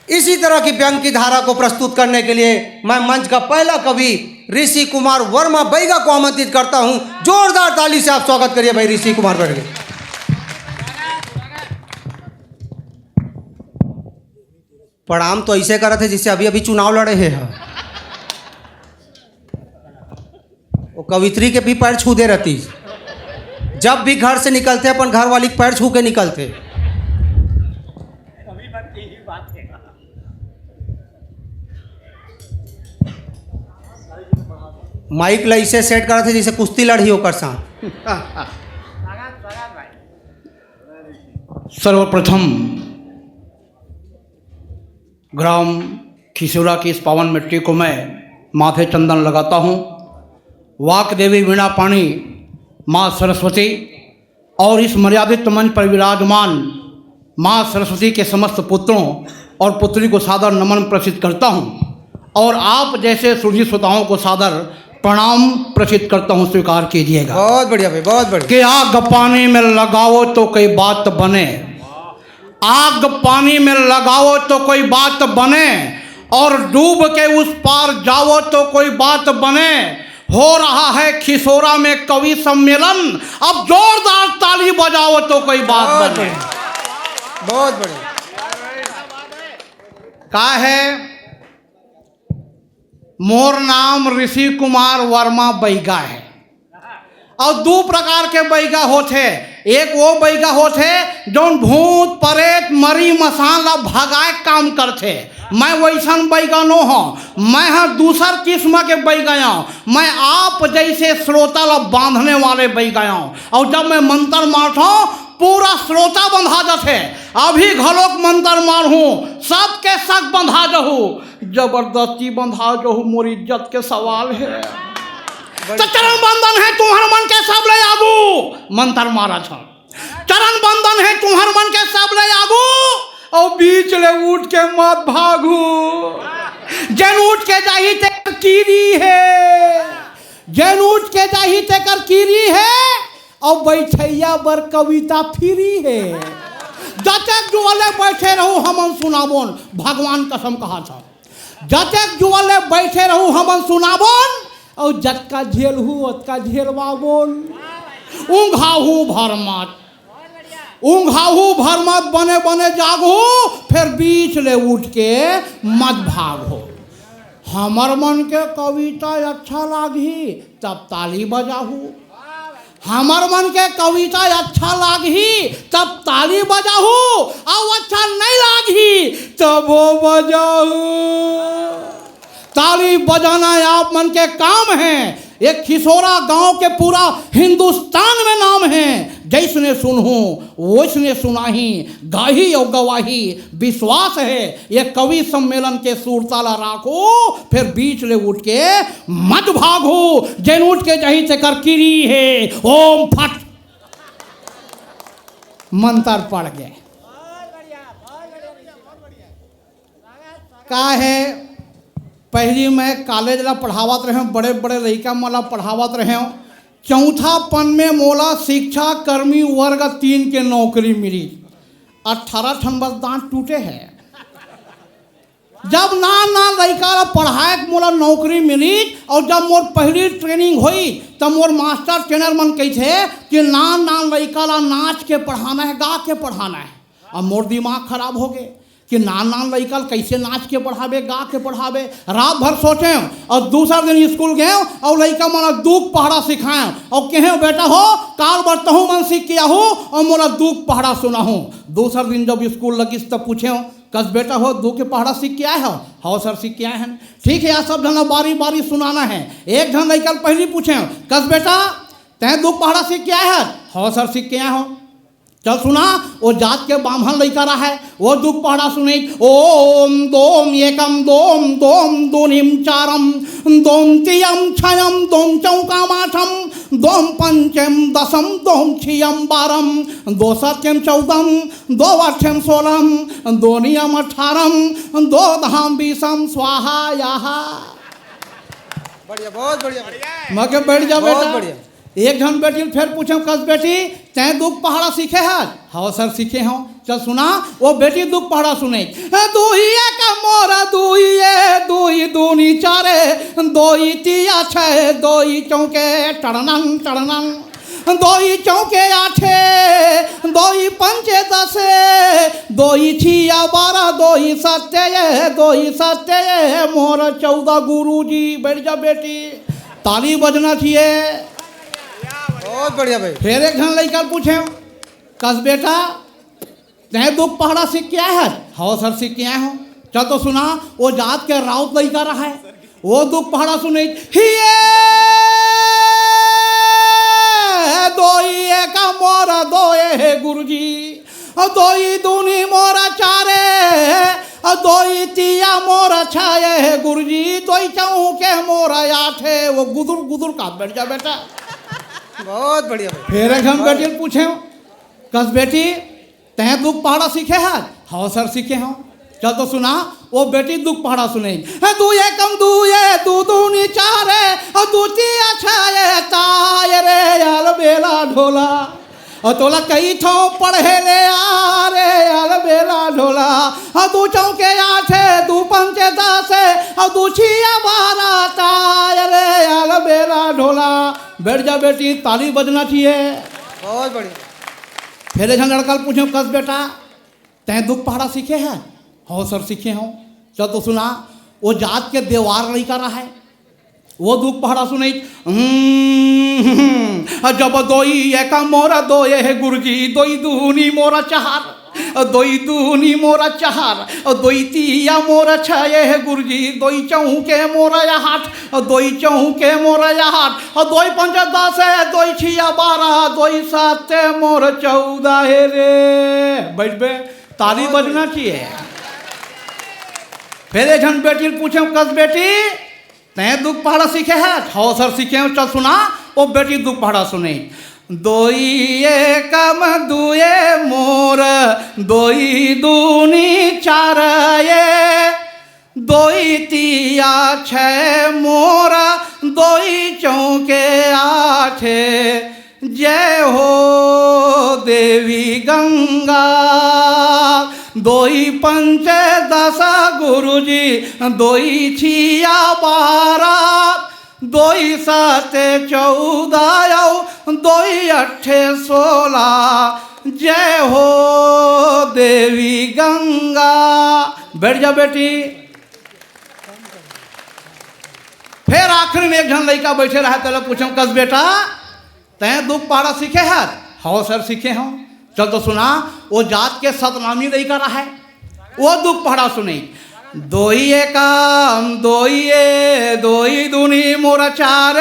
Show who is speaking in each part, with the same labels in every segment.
Speaker 1: इसी तरह की व्यंग की धारा को प्रस्तुत करने के लिए मैं मंच का पहला कवि ऋषि कुमार वर्मा बैगा को आमंत्रित करता हूं। जोरदार ताली से आप स्वागत करिए भाई ऋषि कुमार बैगा। प्रणाम तो ऐसे कर रहे थे जिससे अभी अभी चुनाव लड़े हैं। वो कवित्री के भी पैर छू दे रहती, जब भी घर से निकलते अपन घर वाली के पैर छू के निकलते। माइक ला इसे सेट कर रहे थे जैसे कुश्ती लड़ी होकर साथ।
Speaker 2: सर्वप्रथम ग्राम खिसौरा की इस पावन मिट्टी को मैं माथे चंदन लगाता हूँ। वाक देवी वीणा पाणी माँ सरस्वती और इस मर्यादित मंच पर विराजमान माँ सरस्वती के समस्त पुत्रों और पुत्री को सादर नमन प्रेषित करता हूँ और आप जैसे सुधी श्रोताओं को सादर प्रणाम प्रेषित करता हूँ, स्वीकार कीजिएगा।
Speaker 1: बहुत बढ़िया भाई, बहुत बढ़िया।
Speaker 2: कि आग पानी में लगाओ तो कोई बात बने, आग पानी में लगाओ तो कोई बात बने, और डूब के उस पार जाओ तो कोई बात बने। हो रहा है खिसौरा में कवि सम्मेलन, अब जोरदार ताली बजाओ तो कोई बात बने।
Speaker 1: बहुत बढ़िया।
Speaker 2: का है मोर नाम ऋषि कुमार वर्मा बैगा है और दो प्रकार के बैगा होते। एक वो बैगा होते जो भूत प्रेत मरी मसाला भगाए काम करते। मैं वैसन बैगा नो हूँ, मैं हाँ दूसर किस्म के बैगा हूँ। मैं आप जैसे श्रोता ला बांधने वाले बैगा हूँ और जब मैं मंत्र मारता हूँ पूरा श्रोता बंधा जाते। अभी घलोक मंत्र मारू सबके सक बंधा जहू, जबरदस्ती बंधा जहू, मोर इज्जत के सवाल है। तो चरण बंधन है तुम्हार मन के सब ले आगू, मंत्र मारा छ। चरण बंधन है तुम्हार मन के सब ले आगू और बीच ले उठ के मत भागू। जन उठ के जाही ते कीरी है, जन उठ के जाही ते कर कीरी है और बैठैया बर कविता फिरी है। जतक जुआले बैठे रहू हमन सुनाबोन, भगवान कसम कहा था। जतक जुआले बैठे रहू हमन सुनाबोन और जतका झेल हूँ ओतका झेलवाबोन। ऊँघाहू भर मत, ऊँघाहू भर मत, बने बने जागू, फिर बीच ले उठ के मत भागो। हमर मन के कविता अच्छा लागी तब ताली बजाहू, हमर मन के कविता अच्छा लागी तब ताली बजाहू, और अच्छा नहीं लागी तब वो बजाहू। ताली बजाना आप मन के काम है। एक खिसौरा गांव के पूरा हिंदुस्तान में नाम है। जैसने सुनहूँ वैसने सुनाही, गाही और गवाही। विश्वास है ये कवि सम्मेलन के सुरताला राखो, फिर बीच ले उठ के मत भागो। जैन उठ के जही से कर किरी है ओम फट, मंत्र पड़ गए। का है पहली मैं कॉलेज ला पढ़ावत रहे, बड़े बड़े लड़का मला पढ़ावत रहे। चौथा पन में मोला शिक्षा कर्मी वर्ग 3 के नौकरी मिली। 18 ठन बस दांत टूटे हैं। जब ना लड़का ला पढ़ाए मोला नौकरी मिली और जब मोर पहली ट्रेनिंग हुई तब मोर मास्टर ट्रेनर मन कहे कि ना लड़का ला नाच के पढ़ाना है, गा के पढ़ाना है। अब मोर दिमाग खराब हो गए कि ना लड़का कैसे नाच के पढ़ावे, गा के पढ़ावे। रात भर सोचे और दूसरा दिन स्कूल गए और लड़का माना दूक पहाड़ा सिखाए और कहे बेटा हो काल बरतहूँ मन सीख के आहू और मोला दूक पहाड़ा सुनाहूँ। दूसरा दिन जब स्कूल लगी तब पूछे कस बेटा हो दूक के पहाड़ा सीख के आए हो? हाँ सर सीख के आए हैं। ठीक है यार, सब जना बारी बारी सुनाना है। एक जन लड़का पहले पूछे कस बेटा तैं दूक पहाड़ा सीख के आए हैं? हाँ सर सीख के आए हो। चल सुना, वो जात के ब्राह्मण लड़का रहा है, वो दुख पहाड़ा सुने। ओम दोम एकम दोम दोम दोनिम चारम दोम तियम छयम दोम चौकामाठम दोम पंचम दसम दोम छियम बारम दो सत्यम 14 दो अठम 16 दो नियम 18 दो धाम 20 स्वाहा याहा।
Speaker 1: बढ़िया, बहुत बढ़िया।
Speaker 2: मगे बैठ जा बेटा।
Speaker 1: बढ़िया।
Speaker 2: एक जन बेटी फिर पूछे कस बेटी तैं दुख पहाड़ा सीखे है? हाँ सर सीखे हूँ। चल सुना वो बेटी दुख पहाड़ा सुने। दुइये का मोरा दुइये दुई दूनी चारे दोई तिया छे दोई चौके टड़नंग टड़नंग दोई चौके आठे दोई पंचे दसे दोई छिया 12 दोई सत्य मोर 14 गुरुजी। बैठ जा बेटी, ताली बजना चाहिए।
Speaker 1: बहुत बढ़िया भाई।
Speaker 2: फिर एक जन लड़का पूछे कस बेटा ते दुख पहाड़ा सीख के आया है? हाँ सर सीख के आया हूँ। चल तो सुना वो जात के राउत लड़का रहा है वो दुख पहाड़ा सुने। हिये दोई का मोरा दोए गुरुजी दोई दूनी मोरा चारे दोई तिया मोरा छाए गुरुजी दोई चौके मोरा आठे। वो गुदुर गुदुर का बैठ जा बेटा।
Speaker 1: बहुत बढ़िया भाई।
Speaker 2: फिर एक हम बेटी पूछे कस बेटी तह दुख पहाड़ा सीखे है? हाँ सर सीखे हूँ। चल तो सुना वो बेटी दुख पहाड़ा सुने। दुए कम दुए दू दूनी चारे और दूतिया छाए ताय रे याल बेला ढोला और तोला कई ठो पढ़े ले आ रे याल बेला ढोला और दू चौके आठे दू पंचे 10 और दू छिया 12 ताय रे याल बेला ढोला। बैठ जा बेटी, ताली बजना चाहिए।
Speaker 1: बहुत बढ़िया।
Speaker 2: फिर एक लड़का पूछे कस बेटा तै दुख पहाड़ा सीखे है? हाँ सर सीखे हूँ। चल तो सुना वो जात के देवार लड़का रहा है वो दुख पहाड़ा सुने। जब दोई एका मोरा दोए है गुरुजी दोई दूनी मोरा चार दोई दूनी मोरा चार दोई तिया मोरा छाए है गुरुजी दोई चौके मोरा 8 दोई चौके मोरा 8 दोई पंचे 10 दोई छिया 12 दोई 7 मोर 14 है रे। बैठ बे, ताली बजना चाहिए। फिर एक जन बेटी पूछे कस बेटी तै दुख पहाड़ा सीखे है? हाँ सर सीखे हूँ। चल सुना वो बेटी दुख पहाड़ा सुने। दोई कम दुए मोर दोई दूनी चार दोई तिया 6 मोर दोई चौके 8 जय हो देवी गंगा दोई पंचे 10 गुरुजी दोई छिया 12 दोई 7 14 दोई 8 16 जय हो देवी गंगा। बैठ जा बेटी। फिर आखिर में एक जन लड़का बैठे रहा तो पूछूं कस बेटा तै दुख पहाड़ा सीखे है? हाँ सर सीखे हूँ। चल तो सुना वो जात के सतनामी लड़का रहा है वो दुख पहाड़ा सुने। दोई काम दोई दूनी मोरा 4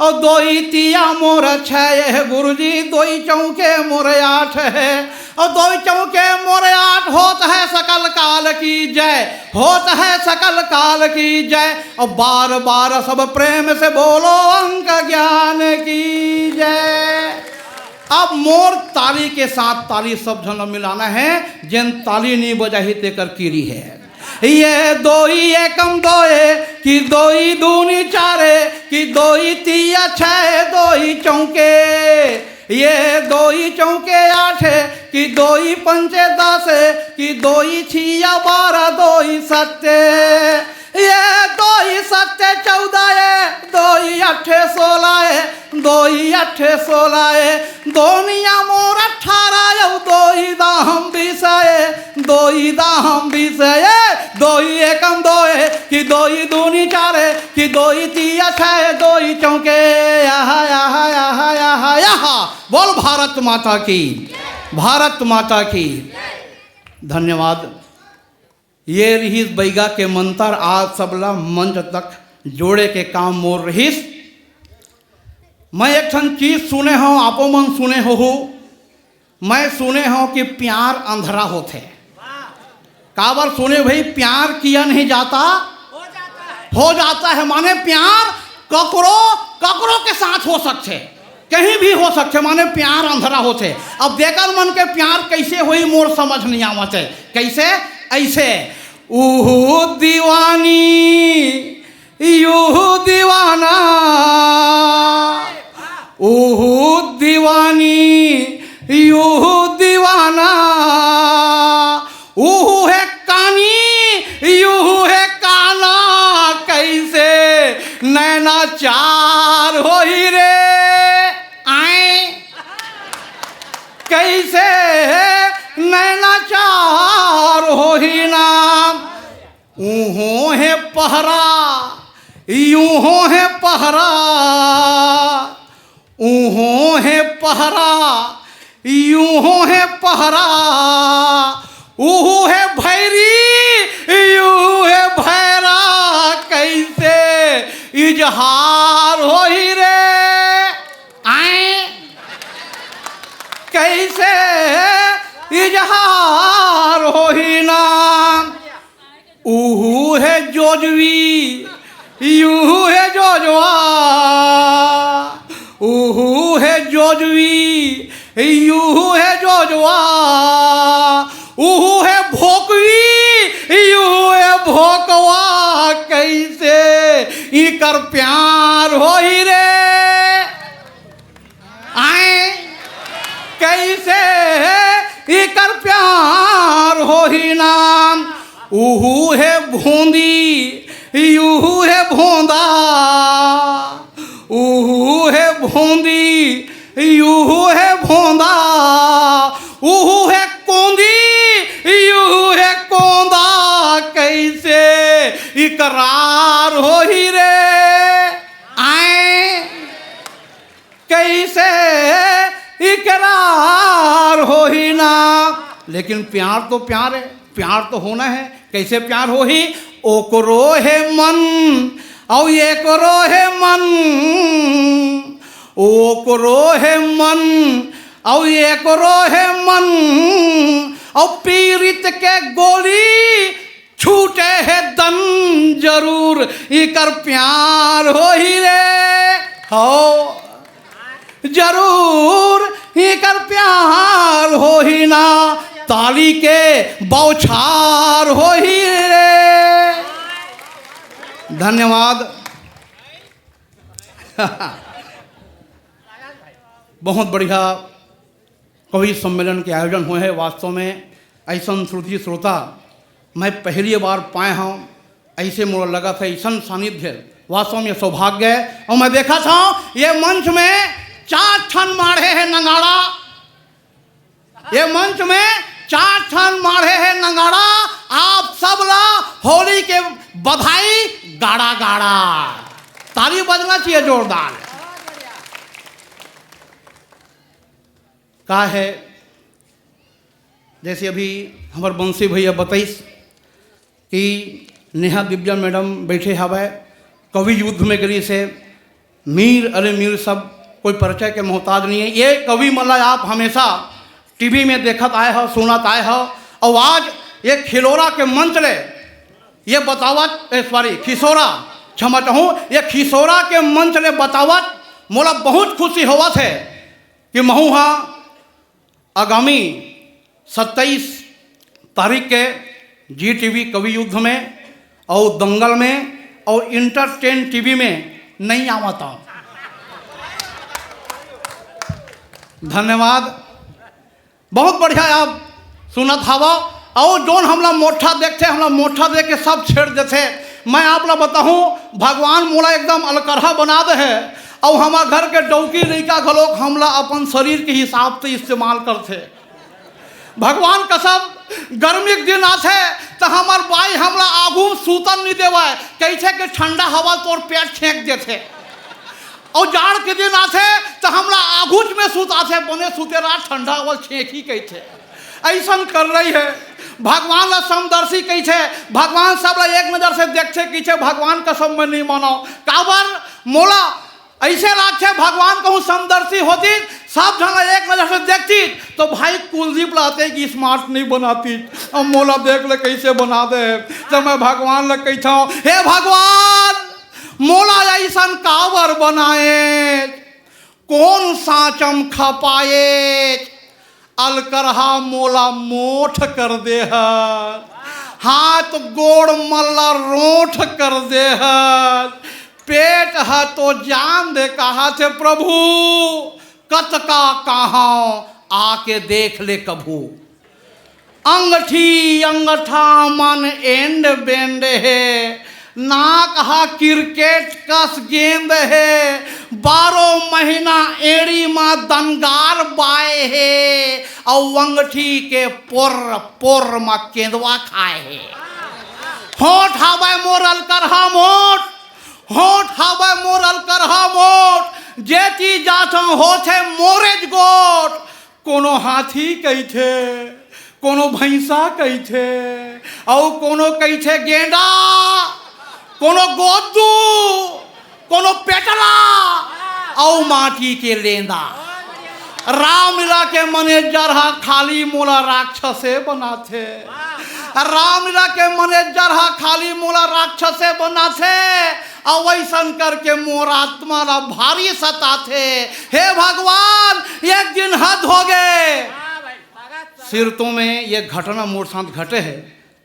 Speaker 2: और दोई तिया मोरा 6 गुरुजी दोई चौके मोरे 8 है और दोई चौके मोरे 8 होता है सकल काल की जय होता है सकल काल की जय। और बार बार सब प्रेम से बोलो अंक ज्ञान की जय। अब मोर ताली के साथ ताली सब जन मिलाना है जिन ताली नहीं बजाही तेकर कीरी है। ये दोई एकम दोए कि दोई दूनी चारे कि दोई तिया 6 दोई चौके ये दोई चौके 8 कि दोई पंचे 10 कि दोई छिया 12 दोई 7 ये दोई 7 14 दोई 8 16 दोई 8 16 दोनिया मोर 18 दोई दाम 20 दोई दाम 20 दोई एकम दोए कि दोई दूनी 4 कि दोई तिया 6 दोई चौके यहाँ यहाँ यहाँ यहाँ यहाँ। बोल भारत माता की, भारत माता की। धन्यवाद। ये रहीस बैगा के मंत्र आज सबला मंच तक जोड़े के काम मोर रहीस। मैं एक ठन चीज सुने हो आपो मन सुने हो मैं सुने हो कि प्यार अंधरा होते काबर सुने भाई प्यार किया नहीं जाता हो जाता है माने प्यार ककरो के साथ हो सकते कहीं भी हो सकते माने प्यार अंधरा होते। अब बेकर मन के प्यार कैसे हुई मोर समझ नहीं आवते कैसे ऐसे ऊहू दीवानी यूहू दीवाना ऊहू दीवानी यूहू दीवाना काना, ऊहू है कानी यूहू है काना, कैसे नैना चार हो ही रे आए, कैसे नैना चार हो ही ना। ऊहो है पहरा यूहो है पहरा, ऊहो है पहरा यूहो है पहरा, ऊहू है भैरी यूहू है भैरा, कैसे इजहार हो ही रे आए, कैसे इजहार हो ही ना। ऊहू है जोजवी यूहू है जोजवा, ऊहू है जोजवी यूहू है जोजवा, ऊहू है भोकवी यूहू है भोकवा, कैसे इकर प्यार हो ही रे आए, कैसे इकर प्यार हो ही ना। ऊहू है भूंदी यूहू है भोंदा, ऊहू है भूंदी यूहू है भोंदा, ऊहू है कोंदी यूहू है कोंदा, कैसे इकरार हो ही रे आए, कैसे इकरार हो ही ना। लेकिन प्यार तो प्यार है, प्यार तो होना है। कैसे प्यार हो ही, ओकरो है मन और ये करो है मन, ओकरो है मन और ये करो है मन, और पीड़ित के गोली छूटे है दम जरूर, इकर प्यार हो ही रे हो जरूर, इकर प्यार हो ही ना। ताली के बौछार हो ही रे। धन्यवाद। बहुत बढ़िया कवि सम्मेलन के आयोजन हुए हैं। वास्तव में ऐसा श्रुति श्रोता मैं पहली बार पाए हूँ, ऐसे मुझे लगा था ऐसा सानिध्य, वास्तव में सौभाग्य है। और मैं देखा था ये मंच में 4 ठन माढ़े हैं नगाड़ा, ये मंच में 4 ठन माढ़े हैं नगाड़ा। आप सब ला होली के बधाई गाड़ा गाड़ा, ताली बजना चाहिए जोरदार। का है जैसे अभी हमारे बंसी भैया बताइस कि नेहा दिव्या मैडम बैठे हवे कवि युद्ध में गरी से मीर अरे मीर सब कोई परिचय के मोहताज नहीं है। ये कवि मतलब आप हमेशा टीवी में देखत आए हो, सुनत आए हो, और आज ये खिलोरा के मंच ले ये बतावत सॉरी खिसोरा क्षमा चाहूँ, ये खिसोरा के मंच ले बतावत मोला बहुत खुशी होवत है कि महू हाँ आगामी 27 तारीख के GTV कवि युद्ध में और दंगल में और इंटरटेन टीवी में नहीं आवता हूँ। धन्यवाद। बहुत बढ़िया आप सुनत हवा। और जोन हमला मोठा देखते, हमला मोठा देख के सब छेड़ देते। मैं आप ला बताऊँ, भगवान मोला एकदम अलकरहा बना दे है, और हमारे घर के डौकी लड़का घलोक हमला अपन शरीर के हिसाब से इस्तेमाल करते। भगवान कसम गर्मी के दिन आते तो हमार बाई हमला आगू सूतन नहीं देवा, कैसे के ठंडा हवा तोर पेट छेंक देते। और जाड़ के दिन आते तो हमला आगूच में सुताते, बने सुते रहा ठंडा हवा छेंक ही कैसे ऐसा कर रही है। भगवान ला समदर्शी कैसे, भगवान सब ला एक नज़र से देखते कैसे, भगवान कसम में नहीं मानो। काबर मोला ऐसे लागते भगवान कहूँ समदर्शी होती, सब जन एक नजर से देखती तो भाई कुलदीप लाते कि स्मार्ट नहीं बनाती, अब मोला देख ले कैसे बना दे। तो मैं भगवान लग कहता हूँ, हे भगवान मोला ऐसा कावर बनाए, कौन साचम खपाए, अलकरहा मोला मोठ कर दे है, हाथ गोड़ मल्ला रोठ कर दे है, पेट है तो जान दे कहा थे प्रभु, कत का कहाँ आके देख ले कभू। अंगठी अंगठा मन एंड बेंड है, नाक हा क्रिकेट कस गेंद है, 12 महीना एड़ी माँ दनगार बाए है, और अंगठी के पोर पोर माँ केंदवा खाए है। होठ हवा मोरल करहा मोट, होठ हवा मोरल करहा मोट, जेती जाथों होथे मोरेज गोट। कोनो हाथी कही थे, कोनो भैंसा कही थे, और कोनो कही थे गेंडा, कोनो गोदू, कोनो पेटला, और माटी के लेंदा। रामलीला के मैनेजर हा खाली मोला राक्षसे बनाथे, रामलीला के मैनेजर हा खाली मोला राक्षसे बनाथे, और वैसन करके मोर आत्मा ला भारी सताथे। हे भगवान, एक दिन हद हो गए। सिरतों में ये घटना मोर साथ घटे है,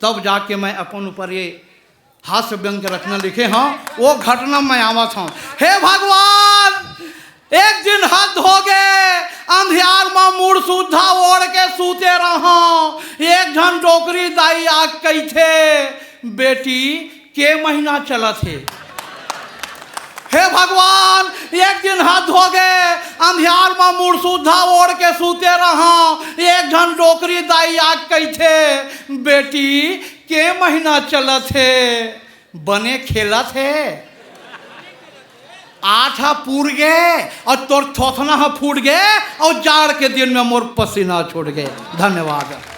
Speaker 2: तब जाके मैं अपन ऊपर ये हास्य व्यंग के रचना लिखे हाँ, वो घटना मैं आवत हूँ। हे भगवान, एक दिन हद हो गए, अंधियार में मुड़ सुधा ओढ़ के सूते रहा। एक झन डोकरी दाई आग कही थे, बेटी के महीना चला थे। हे भगवान, एक दिन हद हो गए, अंधियार में मुड़ सुधा ओढ़ के सूते रहा। एक झन डोकरी दाई आग कही थे, बेटी के महीना चला थे, बने खेला थे। आठा पूर गए और तोर थोथना फूट गए, और जाड़ के दिन में मोर पसीना छोड़ गए। धन्यवाद।